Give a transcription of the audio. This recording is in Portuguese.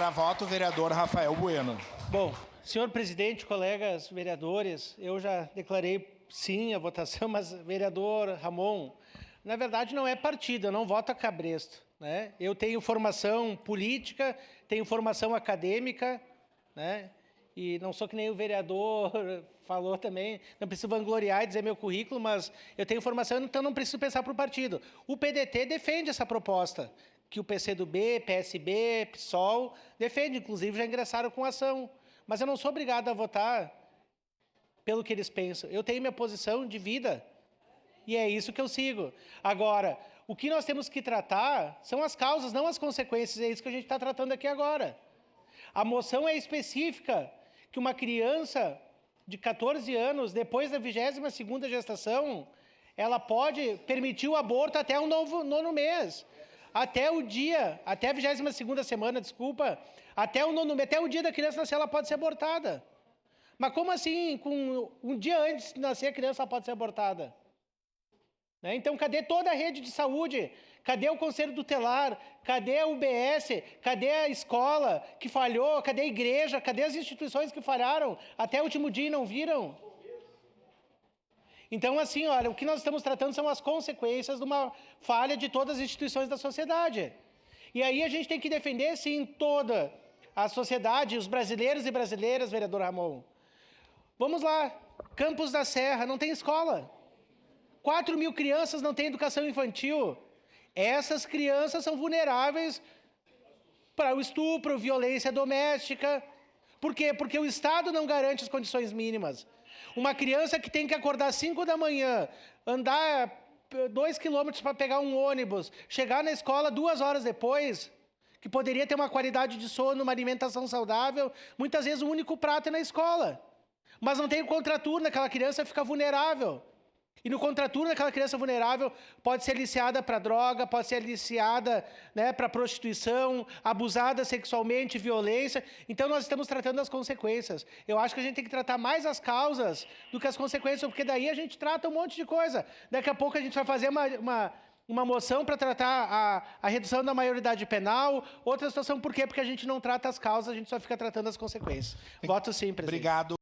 Para voto, o vereador Rafael Bueno. Bom, senhor presidente, colegas vereadores, eu já declarei sim a votação, mas vereador Ramon, na verdade não é partido, eu não voto a cabresto, né? Eu tenho formação política, tenho formação acadêmica, né? E não sou que nem o vereador falou também, não preciso vangloriar e dizer meu currículo, mas eu tenho formação, então não preciso pensar para o partido. O PDT defende essa proposta, que o PCdoB, PSB, PSOL defende, inclusive já ingressaram com ação. Mas eu não sou obrigado a votar pelo que eles pensam. Eu tenho minha posição de vida e é isso que eu sigo. Agora, o que nós temos que tratar são as causas, não as consequências. É isso que a gente está tratando aqui agora. A moção é específica que uma criança de 14 anos, depois da 22ª gestação, ela pode permitir o aborto até o nono mês. Até o dia, até a 22ª semana, desculpa, até o nono mês, até o dia da criança nascer, ela pode ser abortada. Mas como assim, com um dia antes de nascer, a criança pode ser abortada? Né? Então, cadê toda a rede de saúde? Cadê o Conselho Tutelar? Cadê a UBS? Cadê a escola que falhou? Cadê a igreja? Cadê as instituições que falharam? Até o último dia e não viram? Então, assim, olha, o que nós estamos tratando são as consequências de uma falha de todas as instituições da sociedade. E aí a gente tem que defender, sim, toda a sociedade, os brasileiros e brasileiras, vereador Ramon. Vamos lá, Campos da Serra não tem escola. 4.000 crianças não têm educação infantil. Essas crianças são vulneráveis para o estupro, violência doméstica. Por quê? Porque o Estado não garante as condições mínimas. Uma criança que tem que acordar às 5 da manhã, andar 2 quilômetros para pegar um ônibus, chegar na escola 2 horas depois, que poderia ter uma qualidade de sono, uma alimentação saudável, muitas vezes o único prato é na escola. Mas não tem contraturno, aquela criança fica vulnerável. E no contraturno, aquela criança vulnerável pode ser aliciada para droga, pode ser aliciada, né, para prostituição, abusada sexualmente, violência. Então, nós estamos tratando as consequências. Eu acho que a gente tem que tratar mais as causas do que as consequências, porque daí a gente trata um monte de coisa. Daqui a pouco a gente vai fazer uma moção para tratar a redução da maioridade penal. Outra situação, por quê? Porque a gente não trata as causas, a gente só fica tratando as consequências. Voto sim, presidente. Obrigado.